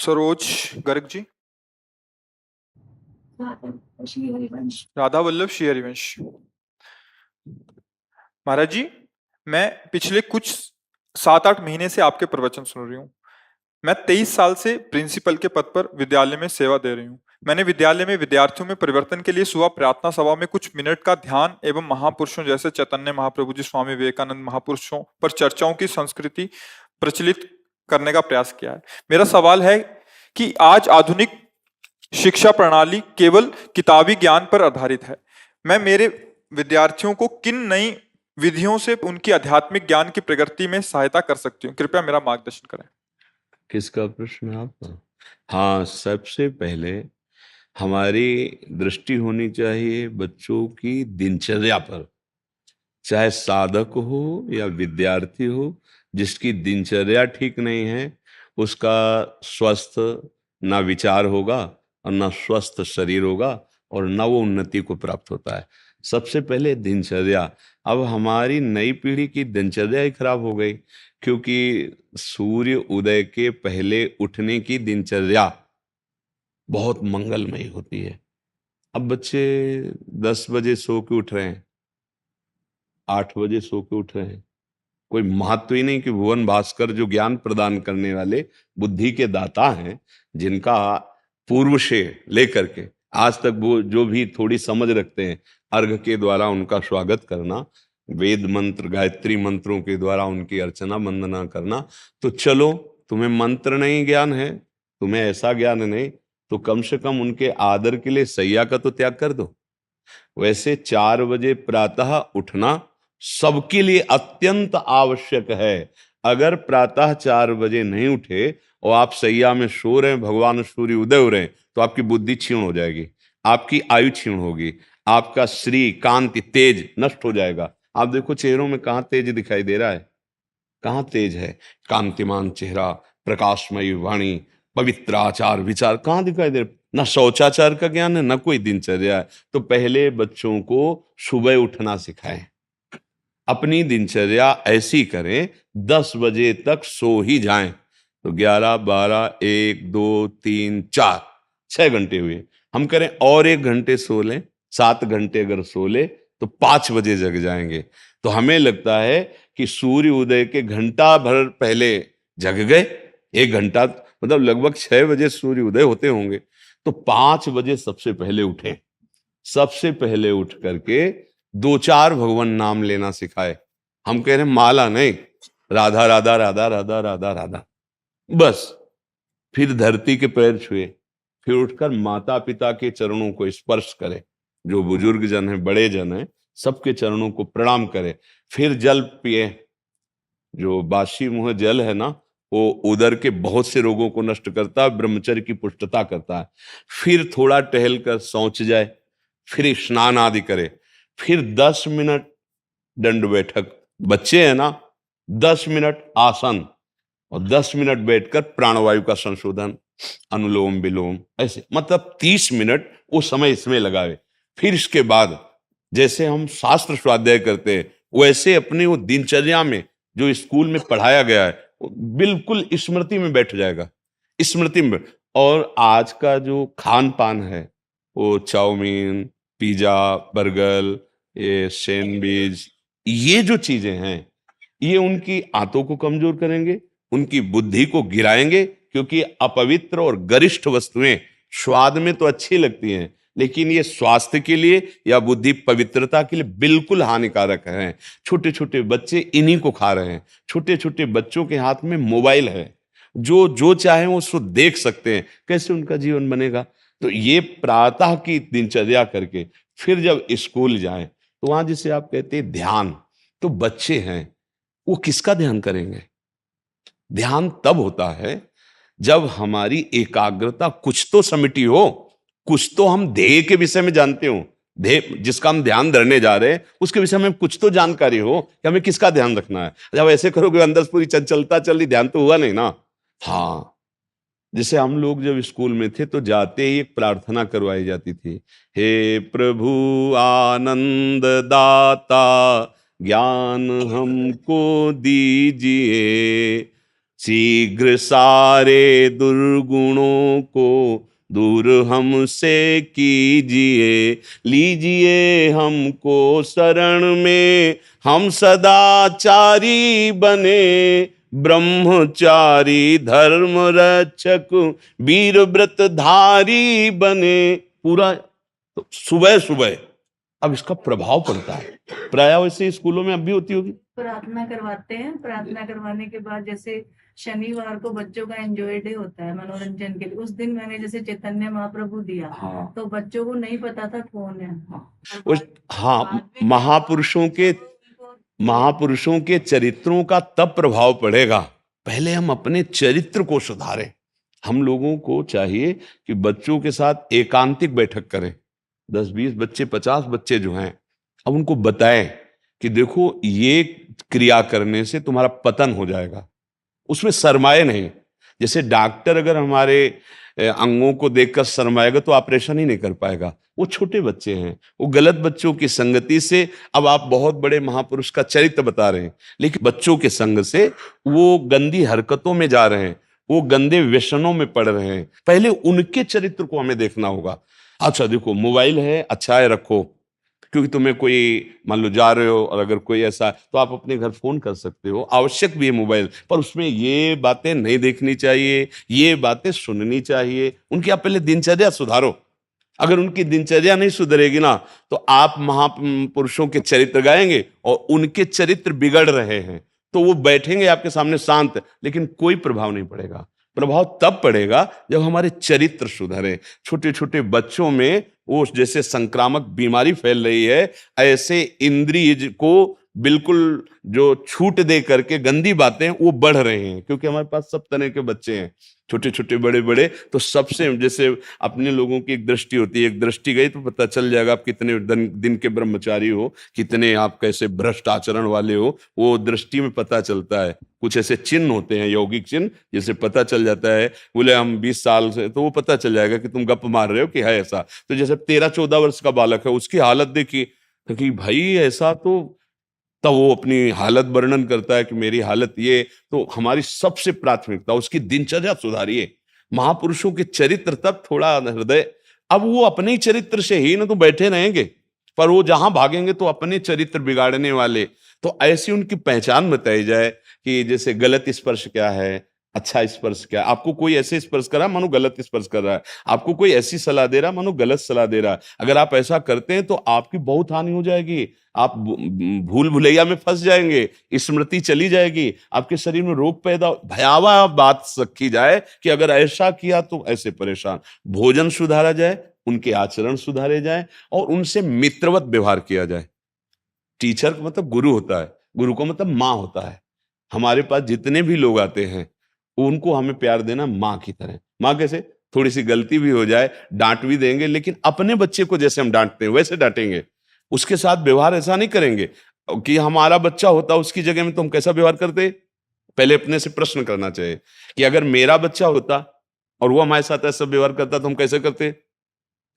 सरोज गर्ग जी। श्री हरिवंश। राधा वल्लभ श्री हरिवंश। महाराज जी, मैं पिछले कुछ 7-8 महीने से आपके प्रवचन सुन रही हूँ। मैं 23 साल से प्रिंसिपल के पद पर विद्यालय में सेवा दे रही हूँ। मैंने विद्यालय में विद्यार्थियों में परिवर्तन के लिए सुबह प्रार्थना सभा में कुछ मिनट का ध्यान एवं महापुरुषों जैसे चैतन्य महाप्रभु जी, स्वामी विवेकानंद महापुरुषों पर चर्चाओं की संस्कृति प्रचलित करने का प्रयास किया है। मेरा सवाल है कि आज आधुनिक शिक्षा प्रणाली केवल किताबी ज्ञान पर आधारित है। मैं मेरे विद्यार्थियों को किन नई विधियों से उनकी आध्यात्मिक ज्ञान की प्रगति में सहायता कर सकती हूँ? कृपया मेरा मार्गदर्शन करें। किसका प्रश्न है आपका? हाँ, सबसे पहले हमारी दृष्टि होनी चाहिए बच्चों की दिनचर्या पर। चाहे साधक हो या विद्यार्थी हो, जिसकी दिनचर्या ठीक नहीं है, उसका स्वस्थ ना विचार होगा और ना स्वस्थ शरीर होगा और ना वो उन्नति को प्राप्त होता है। सबसे पहले दिनचर्या। अब हमारी नई पीढ़ी की दिनचर्या ही खराब हो गई, क्योंकि सूर्य उदय के पहले उठने की दिनचर्या बहुत मंगलमयी होती है। अब बच्चे 10 बजे सो के उठ रहे हैं, 8 बजे सो के उठ रहे हैं। कोई महत्व ही नहीं कि भुवन भास्कर जो ज्ञान प्रदान करने वाले बुद्धि के दाता हैं, जिनका पूर्व से लेकर के आज तक वो जो भी थोड़ी समझ रखते हैं, अर्घ के द्वारा उनका स्वागत करना, वेद मंत्र गायत्री मंत्रों के द्वारा उनकी अर्चना वंदना करना। तो चलो, तुम्हें मंत्र नहीं ज्ञान है, तुम्हें ऐसा ज्ञान नहीं, तो कम से कम उनके आदर के लिए सैया का तो त्याग कर दो। वैसे 4 बजे प्रातः उठना सबके लिए अत्यंत आवश्यक है। अगर प्रातः 4 बजे नहीं उठे और आप सैया में सो रहे हैं, भगवान सूर्य उदय हो रहे हैं, तो आपकी बुद्धि क्षीण हो जाएगी, आपकी आयु क्षीण होगी, आपका श्री कांति तेज नष्ट हो जाएगा। आप देखो चेहरों में कहाँ तेज दिखाई दे रहा है, कहाँ तेज है? कांतिमान चेहरा, प्रकाशमयी वाणी, पवित्र आचार विचार कहाँ दिखाई दे रहा? ना शौचाचार का ज्ञान है, ना कोई दिनचर्या है। तो पहले बच्चों को सुबह उठना सिखाएं, अपनी दिनचर्या ऐसी करें 10 बजे तक सो ही जाएं। तो 11, 12, 1, 2, 3, 4, 6 घंटे हुए। हम करें और 1 घंटे सो लें, 7 घंटे अगर सो ले तो 5 बजे जग जाएंगे। तो हमें लगता है कि सूर्य उदय के घंटा भर पहले जग गए, 1 घंटा मतलब लगभग 6 बजे सूर्य उदय होते होंगे, तो 5 बजे सबसे पहले उठें। सबसे पहले उठ करके 2-4 भगवान नाम लेना सिखाए। हम कह रहे हैं माला नहीं, राधा राधा राधा राधा राधा राधा, बस। फिर धरती के पैर छुए, फिर उठकर माता पिता के चरणों को स्पर्श करे, जो बुजुर्ग जन है, बड़े जन है, सबके चरणों को प्रणाम करे। फिर जल पिए। जो बासी मुंह जल है ना, वो उदर के बहुत से रोगों को नष्ट करता है, ब्रह्मचर्य की पुष्टता करता है। फिर थोड़ा टहल कर शौच जाए, फिर स्नान आदि करे, फिर 10 मिनट दंड बैठक, बच्चे हैं ना, 10 मिनट आसन और 10 मिनट बैठकर प्राणवायु का संशोधन, अनुलोम विलोम, ऐसे मतलब 30 मिनट वो समय इसमें लगावे। फिर इसके बाद जैसे हम शास्त्र स्वाध्याय करते हैं, वैसे अपनी वो दिनचर्या में जो स्कूल में पढ़ाया गया है वो बिल्कुल स्मृति में बैठ जाएगा, स्मृति में। और आज का जो खान पान है, वो चाउमीन, पिज्जा, बर्गर, ये सैंडविच, ये जो चीजें हैं, ये उनकी आंतों को कमजोर करेंगे, उनकी बुद्धि को गिराएंगे। क्योंकि अपवित्र और गरिष्ठ वस्तुएं स्वाद में तो अच्छी लगती हैं, लेकिन ये स्वास्थ्य के लिए या बुद्धि पवित्रता के लिए बिल्कुल हानिकारक हैं। छोटे छोटे बच्चे इन्हीं को खा रहे हैं। छोटे छोटे बच्चों के हाथ में मोबाइल है, जो जो चाहे वो उसको देख सकते हैं। कैसे उनका जीवन बनेगा? तो ये प्रातः की दिनचर्या करके फिर जब स्कूल जाएं, तो वहां जिसे आप कहते हैं ध्यान, तो बच्चे हैं वो किसका ध्यान करेंगे? ध्यान तब होता है जब हमारी एकाग्रता कुछ तो समिटी हो, कुछ तो हम ध्येय के विषय में जानते हो, ध्येय जिसका हम ध्यान धरने जा रहे हैं उसके विषय में कुछ तो जानकारी हो कि हमें किसका ध्यान रखना है। जब ऐसे करोगे अंदर पूरी चंचलता चल रही, ध्यान तो हुआ नहीं ना। हाँ, जैसे हम लोग जब स्कूल में थे तो जाते ही एक प्रार्थना करवाई जाती थी, हे प्रभु आनंद दाता ज्ञान हमको दीजिए, शीघ्र सारे दुर्गुणों को दूर हमसे कीजिए, लीजिए हमको शरण में, हम सदाचारी बने, ब्रह्मचारी धर्म रक्षक वीर व्रतधारी बने। पूरा तो सुबह सुबह अब इसका प्रभाव पड़ता है। प्राय वैसे स्कूलों में अब भी होती होगी। प्रार्थना करवाते हैं, प्रार्थना करवाने के बाद जैसे शनिवार को बच्चों का एंजॉय डे होता है मनोरंजन के लिए, उस दिन मैंने जैसे चैतन्य महाप्रभु दिया। हाँ। तो बच्चों को नहीं पता था कौन है। हाँ, महापुरुषों के चरित्रों का तब प्रभाव पड़ेगा, पहले हम अपने चरित्र को सुधारें। हम लोगों को चाहिए कि बच्चों के साथ एकांतिक बैठक करें। 10-20 बच्चे, 50 बच्चे जो हैं, अब उनको बताएं कि देखो ये क्रिया करने से तुम्हारा पतन हो जाएगा। उसमें शर्माए नहीं। जैसे डॉक्टर अगर हमारे अंगों को देखकर शर्माएगा तो ऑपरेशन ही नहीं कर पाएगा। वो छोटे बच्चे हैं, वो गलत बच्चों की संगति से, अब आप बहुत बड़े महापुरुष का चरित्र बता रहे हैं, लेकिन बच्चों के संग से वो गंदी हरकतों में जा रहे हैं, वो गंदे व्यसनों में पड़ रहे हैं। पहले उनके चरित्र को हमें देखना होगा। अच्छा देखो, मोबाइल है, अच्छा है, रखो, क्योंकि तुम्हें कोई मान लो जा रहे हो और अगर कोई ऐसा तो आप अपने घर फोन कर सकते हो, आवश्यक भी है मोबाइल, पर उसमें ये बातें नहीं देखनी चाहिए, ये बातें सुननी चाहिए। उनकी आप पहले दिनचर्या सुधारो। अगर उनकी दिनचर्या नहीं सुधरेगी ना, तो आप महापुरुषों के चरित्र गाएंगे और उनके चरित्र बिगड़ रहे हैं, तो वो बैठेंगे आपके सामने शांत, लेकिन कोई प्रभाव नहीं पड़ेगा। प्रभाव तब पड़ेगा जब हमारे चरित्र सुधरे। छोटे छोटे बच्चों में वो जैसे संक्रामक बीमारी फैल रही है, ऐसे इंद्रिय को बिल्कुल जो छूट दे करके गंदी बातें वो बढ़ रहे हैं, क्योंकि हमारे पास सब तरह के बच्चे हैं, छोटे छोटे बड़े बड़े। तो सबसे जैसे अपने लोगों की एक दृष्टि होती है, एक दृष्टि गई तो पता चल जाएगा आप कितने दिन के ब्रह्मचारी हो, कितने आप कैसे भ्रष्ट आचरण वाले हो, वो दृष्टि में पता चलता है। कुछ ऐसे चिन्ह होते हैं, यौगिक चिन्ह, जैसे पता चल जाता है, बोले हम 20 साल से, तो वो पता चल जाएगा कि तुम गप मार रहे हो कि है ऐसा। तो जैसे 13-14 वर्ष का बालक है, उसकी हालत देखी तो कि भाई ऐसा, तो तब वो अपनी हालत वर्णन करता है कि मेरी हालत ये। तो हमारी सबसे प्राथमिकता उसकी दिनचर्या सुधारिए। महापुरुषों के चरित्र तब थोड़ा हृदय, अब वो अपने ही चरित्र से ही ना तो बैठे रहेंगे, पर वो जहां भागेंगे तो अपने चरित्र बिगाड़ने वाले। तो ऐसी उनकी पहचान बताई जाए कि जैसे गलत स्पर्श क्या है, अच्छा स्पर्श क्या है। आपको कोई ऐसे स्पर्श कर रहा है मानो गलत स्पर्श कर रहा है, आपको कोई ऐसी सलाह दे रहा है मानो गलत सलाह दे रहा है। अगर आप ऐसा करते हैं तो आपकी बहुत हानि हो जाएगी, आप भूल भुलैया में फंस जाएंगे, स्मृति चली जाएगी, आपके शरीर में रोग पैदा। भयावह बात रखी जाए कि अगर ऐसा किया तो ऐसे परेशान। भोजन सुधारा जाए, उनके आचरण सुधारे जाए और उनसे मित्रवत व्यवहार किया जाए। टीचर का मतलब गुरु होता है, गुरु का मतलब माँ होता है। हमारे पास जितने भी लोग आते हैं उनको हमें प्यार देना माँ की तरह। माँ कैसे? थोड़ी सी गलती भी हो जाए डांट भी देंगे, लेकिन अपने बच्चे को जैसे हम डांटते हैं वैसे डांटेंगे। उसके साथ व्यवहार ऐसा नहीं करेंगे कि हमारा बच्चा होता उसकी जगह में तो हम कैसा व्यवहार करते। पहले अपने से प्रश्न करना चाहिए कि अगर मेरा बच्चा होता और वो हमारे साथ ऐसा व्यवहार करता तो हम कैसे करते।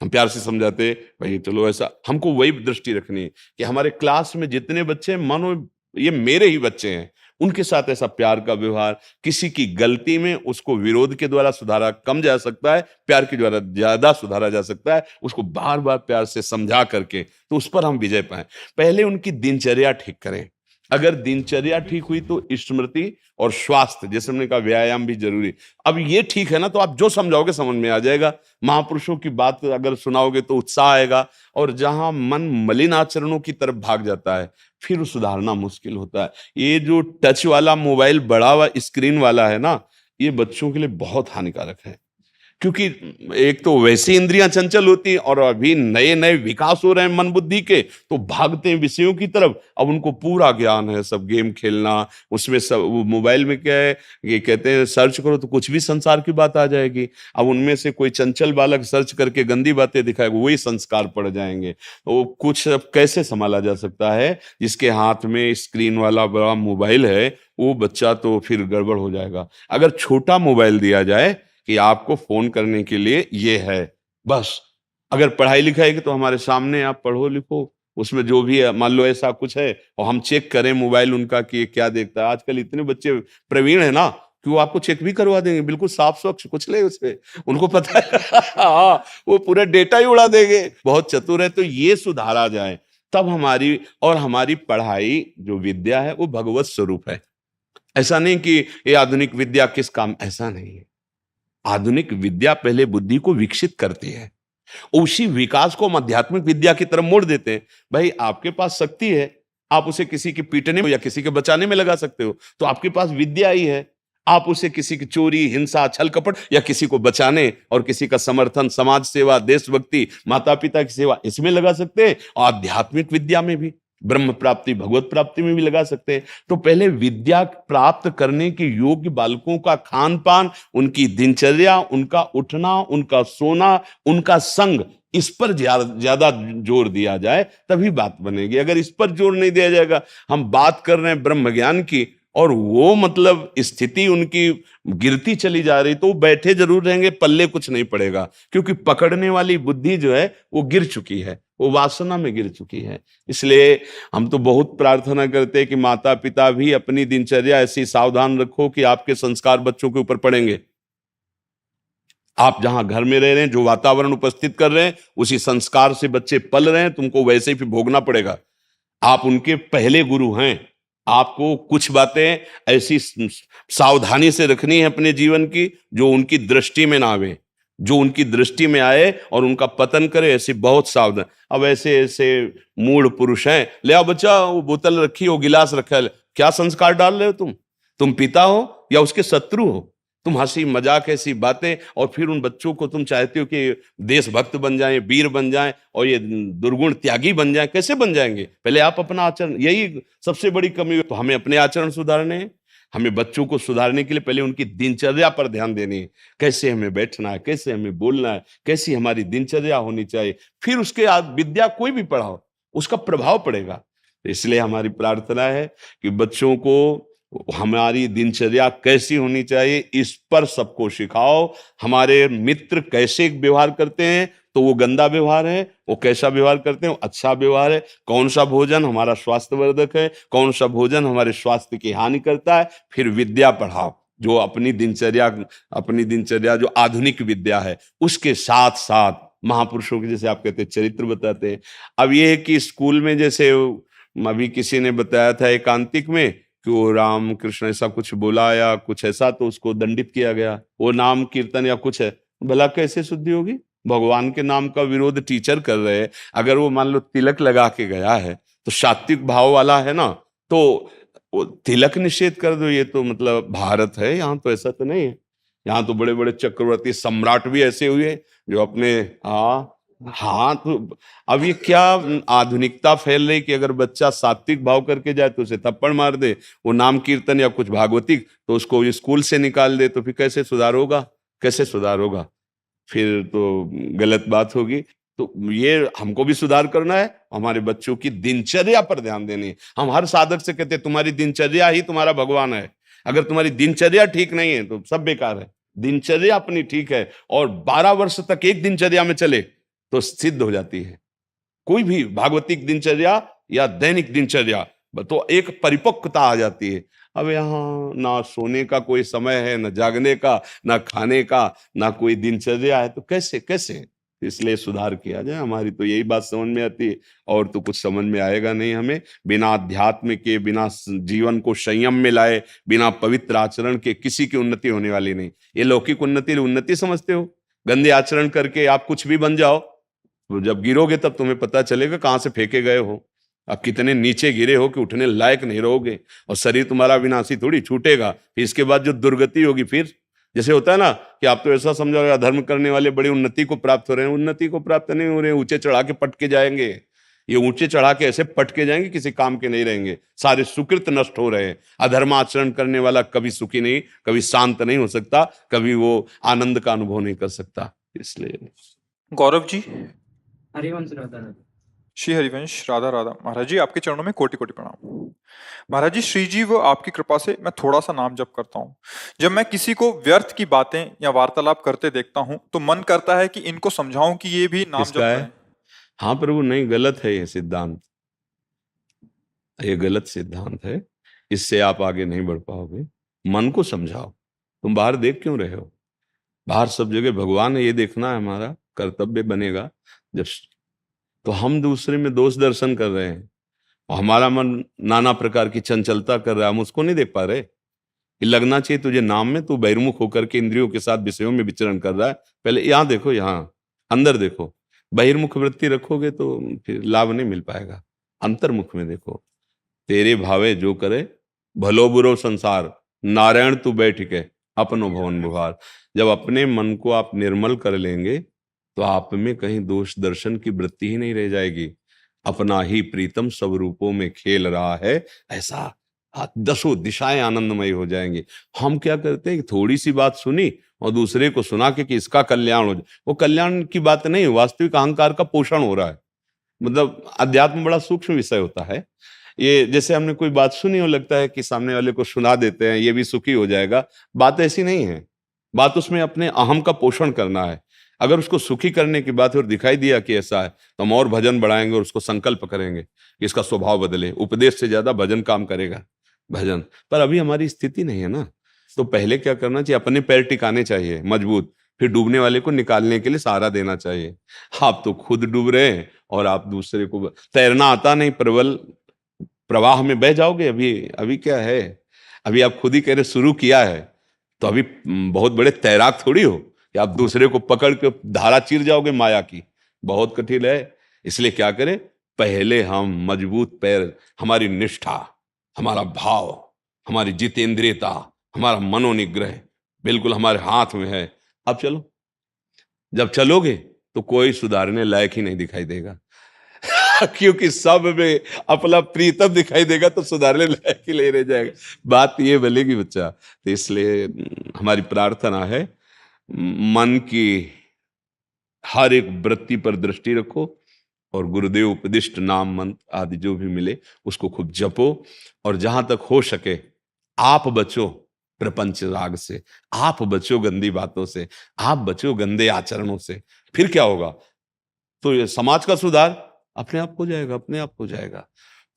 हम प्यार से समझाते, भाई चलो ऐसा। हमको वही दृष्टि रखनी है कि हमारे क्लास में जितने बच्चे हैं, मानो ये मेरे ही बच्चे हैं, उनके साथ ऐसा प्यार का व्यवहार। किसी की गलती में उसको विरोध के द्वारा सुधारा कम जा सकता है, प्यार के द्वारा ज्यादा सुधारा जा सकता है। उसको बार बार प्यार से समझा करके तो उस पर हम विजय पाए। पहले उनकी दिनचर्या ठीक करें। अगर दिनचर्या ठीक हुई तो स्मृति और स्वास्थ्य, जैसे हमने कहा व्यायाम भी जरूरी। अब ये ठीक है ना, तो आप जो समझाओगे समझ में आ जाएगा। महापुरुषों की बात अगर सुनाओगे तो उत्साह आएगा। और जहां मन मलिन आचरणों की तरफ भाग जाता है फिर सुधारना मुश्किल होता है। ये जो टच वाला मोबाइल, बड़ा हुआ स्क्रीन वाला है ना, ये बच्चों के लिए बहुत हानिकारक है। क्योंकि एक तो वैसे इंद्रियां चंचल होती हैं और अभी नए नए विकास हो रहे हैं मन बुद्धि के, तो भागते हैं विषयों की तरफ। अब उनको पूरा ज्ञान है, सब गेम खेलना, उसमें सब मोबाइल में क्या है, ये कहते हैं सर्च करो तो कुछ भी संसार की बात आ जाएगी। अब उनमें से कोई चंचल बालक सर्च करके गंदी बातें दिखाएगा, वही संस्कार पड़ जाएंगे। तो कुछ अब कैसे संभाला जा सकता है? जिसके हाथ में स्क्रीन वाला बड़ा मोबाइल है वो बच्चा तो फिर गड़बड़ हो जाएगा। अगर छोटा मोबाइल दिया जाए कि आपको फोन करने के लिए ये है बस, अगर पढ़ाई लिखाई की तो हमारे सामने आप पढ़ो लिखो, उसमें जो भी है, मान लो ऐसा कुछ है और हम चेक करें मोबाइल उनका कि ये क्या देखता है। आजकल इतने बच्चे प्रवीण है ना कि वो आपको चेक भी करवा देंगे, बिल्कुल साफ स्वच्छ, कुछ नहीं उसमें, उनको पता है। हाँ, वो पूरा डेटा ही उड़ा देंगे, बहुत चतुर है। तो ये सुधारा जाए, तब हमारी पढ़ाई जो विद्या है वो भगवत स्वरूप है। ऐसा नहीं कि ये आधुनिक विद्या किस काम, ऐसा नहीं है। आधुनिक विद्या पहले बुद्धि को विकसित करती है, उसी विकास को हम आध्यात्मिक विद्या की तरफ मोड़ देते हैं। भाई आपके पास शक्ति है, आप उसे किसी के पीटने में या किसी के बचाने में लगा सकते हो, तो आपके पास विद्या ही है। आप उसे किसी की चोरी, हिंसा, छल कपट या किसी को बचाने और किसी का समर्थन, समाज सेवा, देशभक्ति, माता पिता की सेवा, इसमें लगा सकते हैं। और आध्यात्मिक विद्या में भी, ब्रह्म प्राप्ति, भगवत प्राप्ति में भी लगा सकते हैं। तो पहले विद्या प्राप्त करने के योग्य बालकों का खान पान, उनकी दिनचर्या, उनका उठना, उनका सोना, उनका संग, इस पर ज्यादा जोर दिया जाए, तभी बात बनेगी। अगर इस पर जोर नहीं दिया जाएगा, हम बात कर रहे हैं ब्रह्म ज्ञान की और वो मतलब स्थिति उनकी गिरती चली जा रही, तो वो बैठे जरूर रहेंगे, पल्ले कुछ नहीं पड़ेगा, क्योंकि पकड़ने वाली बुद्धि जो है वो गिर चुकी है, वो वासना में गिर चुकी है। इसलिए हम तो बहुत प्रार्थना करते हैं कि माता पिता भी अपनी दिनचर्या ऐसी सावधान रखो कि आपके संस्कार बच्चों के ऊपर पड़ेंगे। आप जहां घर में रह रहे हैं, जो वातावरण उपस्थित कर रहे हैं, उसी संस्कार से बच्चे पल रहे हैं, तुमको वैसे ही भोगना पड़ेगा। आप उनके पहले गुरु हैं। आपको कुछ बातें ऐसी सावधानी से रखनी है अपने जीवन की, जो उनकी दृष्टि में ना आवे, जो उनकी दृष्टि में आए और उनका पतन करे, ऐसी बहुत सावधान। अब ऐसे ऐसे मूढ़ पुरुष हैं, ले आओ बच्चा, वो बोतल रखी हो, गिलास रखा है, क्या संस्कार डाल रहे हो तुम पिता हो या उसके शत्रु हो? तुम हंसी मजाक ऐसी बातें, और फिर उन बच्चों को तुम चाहते हो कि देशभक्त बन जाएं, वीर बन जाएं और ये दुर्गुण त्यागी बन जाएं। कैसे बन जाएंगे? पहले आप अपना आचरण, यही सबसे बड़ी कमी है। तो हमें अपने आचरण सुधारने हैं। हमें बच्चों को सुधारने के लिए पहले उनकी दिनचर्या पर ध्यान देनी है। कैसे हमें बैठना है, कैसे हमें बोलना है, कैसी हमारी दिनचर्या होनी चाहिए। फिर उसके बाद विद्या कोई भी पढ़ाओ, उसका प्रभाव पड़ेगा। तो इसलिए हमारी प्रार्थना है कि बच्चों को हमारी दिनचर्या कैसी होनी चाहिए, इस पर सबको सिखाओ। हमारे मित्र कैसे व्यवहार करते हैं, तो वो गंदा व्यवहार है, वो कैसा व्यवहार करते हैं, वो अच्छा व्यवहार है। कौन सा भोजन हमारा स्वास्थ्यवर्धक है, कौन सा भोजन हमारे स्वास्थ्य की हानि करता है। फिर विद्या पढ़ाओ, जो अपनी दिनचर्या जो आधुनिक विद्या है, उसके साथ साथ महापुरुषों के, जैसे आप कहते हैं, चरित्र बताते हैं। अब ये है कि स्कूल में, जैसे अभी किसी ने बताया था एकांतिक में कि वो राम कृष्ण ऐसा कुछ बोला या कुछ ऐसा, तो उसको दंडित किया गया। वो नाम कीर्तन या कुछ है, भला कैसे शुद्धि होगी? भगवान के नाम का विरोध टीचर कर रहे हैं। अगर वो मान लो तिलक लगा के गया है, तो सात्विक भाव वाला है ना, तो वो तिलक निषेध कर दो। ये तो मतलब भारत है, यहाँ तो ऐसा तो नहीं है। यहाँ तो बड़े बड़े चक्रवर्ती सम्राट भी ऐसे हुए जो अपने हाँ, तो अब ये क्या आधुनिकता फैल रही कि अगर बच्चा सात्विक भाव करके जाए तो उसे थप्पड़ मार दे, वो नाम कीर्तन या कुछ भागवतिक, तो उसको स्कूल से निकाल दे, तो फिर कैसे सुधार होगा? कैसे सुधार होगा? फिर तो गलत बात होगी। तो ये हमको भी सुधार करना है, हमारे बच्चों की दिनचर्या पर ध्यान देनी है। हम हर साधक से कहते हैं तुम्हारी दिनचर्या ही तुम्हारा भगवान है। अगर तुम्हारी दिनचर्या ठीक नहीं है तो सब बेकार है। दिनचर्या अपनी ठीक है और 12 वर्ष तक एक दिनचर्या में चले तो सिद्ध हो जाती है। कोई भी भागवतिक दिनचर्या या दैनिक दिनचर्या, तो एक परिपक्वता आ जाती है। अब यहाँ ना सोने का कोई समय है, ना जागने का, ना खाने का, ना कोई दिनचर्या है, तो कैसे कैसे? इसलिए सुधार किया जाए। हमारी तो यही बात समझ में आती है, और तो कुछ समझ में आएगा नहीं हमें। बिना अध्यात्म के, बिना जीवन को संयम में लाए, बिना पवित्र आचरण के किसी की उन्नति होने वाली नहीं। ये लौकिक उन्नति समझते हो? गंदे आचरण करके आप कुछ भी बन जाओ, तो जब गिरोगे तब तुम्हें पता चलेगा कहां से फेंके गए हो, आप कितने नीचे गिरे हो कि उठने लायक नहीं रहोगे। और शरीर तुम्हारा विनाशी थोड़ी छूटेगा। फिर इसके बाद जो दुर्गति होगी, फिर जैसे होता है ना कि आप तो ऐसा समझो अधर्म करने वाले बड़ी उन्नति को प्राप्त हो रहे हैं, उन्नति को प्राप्त नहीं हो रहे हैं, ऊंचे चढ़ा के पटके जाएंगे। ये ऊंचे चढ़ा के ऐसे पटके जाएंगे, किसी काम के नहीं रहेंगे। सारे सुकृत नष्ट हो रहे हैं। अधर्म आचरण करने वाला कभी सुखी नहीं, कभी शांत नहीं हो सकता, कभी वो आनंद का अनुभव नहीं कर सकता। इसलिए गौरव जी। हरिवंश राधा राधा। श्री हरिवंश राधा राधा। महाराज जी, आपके चरणों में कोटि कोटि प्रणाम। महाराज जी, श्री जी व आपकी कृपा से मैं थोड़ा सा नाम जप करता हूँ। जब मैं किसी को व्यर्थ की बातें या वार्तालाप करते देखता हूँ तो मन करता है कि इनको समझाऊं कि ये भी नाम जप किसका है? करें। हाँ प्रभु, नहीं, गलत है ये सिद्धांत। ये गलत सिद्धांत है, इससे आप आगे नहीं बढ़ पाओगे। मन को समझाओ, तुम बाहर देख क्यों रहे हो? बाहर सब जगह भगवान है, ये देखना है हमारा कर्तव्य बनेगा। जब तो हम दूसरे में दोष दर्शन कर रहे हैं और हमारा मन नाना प्रकार की चंचलता कर रहा है, हम उसको नहीं देख पा रहे। ये लगना चाहिए तुझे नाम में, तू बहिर्मुख होकर के इंद्रियों के साथ विषयों में विचरण कर रहा है। पहले यहाँ देखो, यहाँ अंदर देखो। बहिर्मुख वृत्ति रखोगे तो फिर लाभ नहीं मिल पाएगा। अंतर्मुख में देखो। तेरे भावे जो करे, भलो बुरो संसार, नारायण तू बैठ के अपनो भवन बुहार। जब अपने मन को आप निर्मल कर लेंगे तो आप में कहीं दोष दर्शन की वृत्ति ही नहीं रह जाएगी। अपना ही प्रीतम सब रूपों में खेल रहा है, ऐसा दसों दिशाएं आनंदमयी हो जाएंगी। हम क्या करते हैं कि थोड़ी सी बात सुनी और दूसरे को सुना के कि इसका कल्याण हो जाए। वो कल्याण की बात नहीं, वास्तविक अहंकार का पोषण हो रहा है। मतलब अध्यात्म बड़ा सूक्ष्म विषय होता है। ये जैसे हमने कोई बात सुनी हो, लगता है कि सामने वाले को सुना देते हैं, ये भी सुखी हो जाएगा। बात ऐसी नहीं है। बात उसमें अपने अहम का पोषण करना है। अगर उसको सुखी करने की बात है और दिखाई दिया कि ऐसा है, तो हम और भजन बढ़ाएंगे और उसको संकल्प करेंगे कि इसका स्वभाव बदले। उपदेश से ज्यादा भजन काम करेगा, भजन। पर अभी हमारी स्थिति नहीं है ना। तो पहले क्या करना चाहिए? अपने पैर टिकाने चाहिए मजबूत, फिर डूबने वाले को निकालने के लिए सहारा देना चाहिए। आप तो खुद डूब रहे हैं और आप दूसरे को, तैरना आता नहीं, प्रबल प्रवाह में बह जाओगे। अभी अभी क्या है, अभी आप खुद ही कह रहे शुरू किया है, तो अभी बहुत बड़े तैराक थोड़ी हो कि आप दूसरे को पकड़ के धारा चीर जाओगे माया की। बहुत कठिन है। इसलिए क्या करें? पहले हम मजबूत पैर, हमारी निष्ठा, हमारा भाव, हमारी जितेंद्रियता, हमारा मनोनिग्रह बिल्कुल हमारे हाथ में है। अब चलो। जब चलोगे तो कोई सुधारने लायक ही नहीं दिखाई देगा क्योंकि सब में अपना प्रीतम दिखाई देगा तो सुधारने लायक ही नहीं रह जाएगा। बात ये बनेगी बच्चा। तो इसलिए हमारी प्रार्थना है, मन की हर एक वृत्ति पर दृष्टि रखो और गुरुदेव उपदिष्ट नाम मंत्र आदि जो भी मिले उसको खूब जपो। और जहां तक हो सके आप बचो प्रपंच राग से, आप बचो गंदी बातों से, आप बचो गंदे आचरणों से। फिर क्या होगा? तो ये समाज का सुधार अपने आप हो जाएगा, अपने आप हो जाएगा।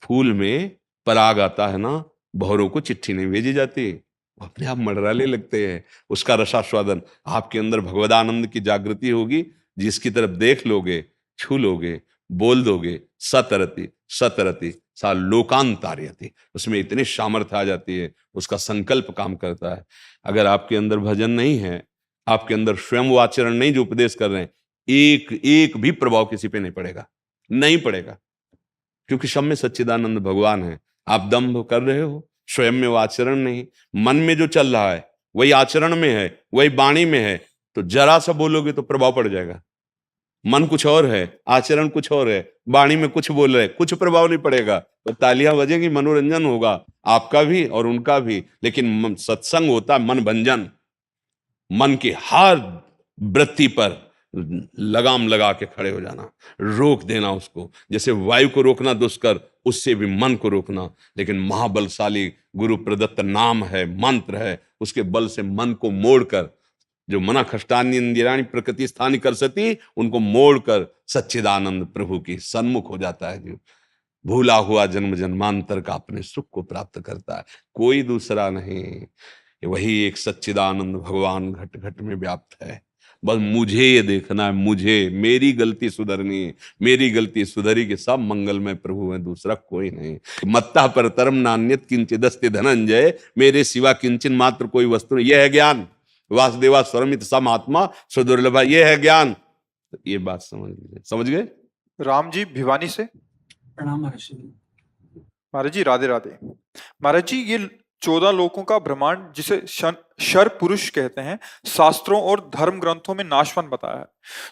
फूल में पराग आता है ना, भौरों को चिट्ठी नहीं भेजी जाती, वो अपने आप मंडराने लगते हैं। उसका रसास्वादन, आपके अंदर भगवदानंद की जागृति होगी। जिसकी तरफ देख लोगे, छू लोगे, बोल दोगे, सतरति सतरति सा लोकांतार्यति, उसमें इतनी सामर्थ्य आ जाती है, उसका संकल्प काम करता है। अगर आपके अंदर भजन नहीं है, आपके अंदर स्वयं वो आचरण नहीं जो उपदेश कर रहे हैं, एक एक भी प्रभाव किसी पे नहीं पड़ेगा, नहीं पड़ेगा। क्योंकि सब में सच्चिदानंद भगवान है। आप दंभ कर रहे हो, स्वयं में वो आचरण नहीं। मन में जो चल रहा है वही आचरण में है, वही वाणी में है, तो जरा सा बोलोगे तो प्रभाव पड़ जाएगा। मन कुछ और है, आचरण कुछ और है, वाणी में कुछ बोल रहे, कुछ प्रभाव नहीं पड़ेगा। तो तालियां बजेंगी, मनोरंजन होगा आपका भी और उनका भी, लेकिन सत्संग होता है मन भंजन। मन की हर वृत्ति पर लगाम लगा के खड़े हो जाना, रोक देना उसको। जैसे वायु को रोकना दुष्कर, उससे भी मन को रोकना। लेकिन महाबलशाली गुरु प्रदत्त नाम है, मंत्र है, उसके बल से मन को मोड़कर, जो मना खष्टानी इंदिराणी प्रकृति स्थानी कर सती, उनको मोड़कर सच्चिदानंद प्रभु की सन्मुख हो जाता है। जो भूला हुआ जन्म जन्मांतर का अपने सुख को प्राप्त करता है, कोई दूसरा नहीं, वही एक सच्चिदानंद भगवान घट घट में व्याप्त है। बस मुझे ये देखना है, मुझे मेरी गलती सुधरनी है, मेरी गलती सुधरी के सब मंगलमय प्रभु है, दूसरा कोई नहीं। मत्ता पर तरम नान्यत किंचिदस्ति धनंजय, मेरे सिवा किंचन मात्र कोई वस्तु नहीं। यह है ज्ञान। वासुदेवा स्वरमित सम आत्मा सुदुर्लभ, ये है ज्ञान। तो ये बात समझ लीजिए। समझ गए? राम जी भिवानी से। प्रणाम महर्षि। महाराज जी राधे राधे। महाराज जी, ये 14 लोकों का ब्रह्मांड जिसे शर पुरुष कहते हैं, शास्त्रों और धर्म ग्रंथों में नाशवान बताया है,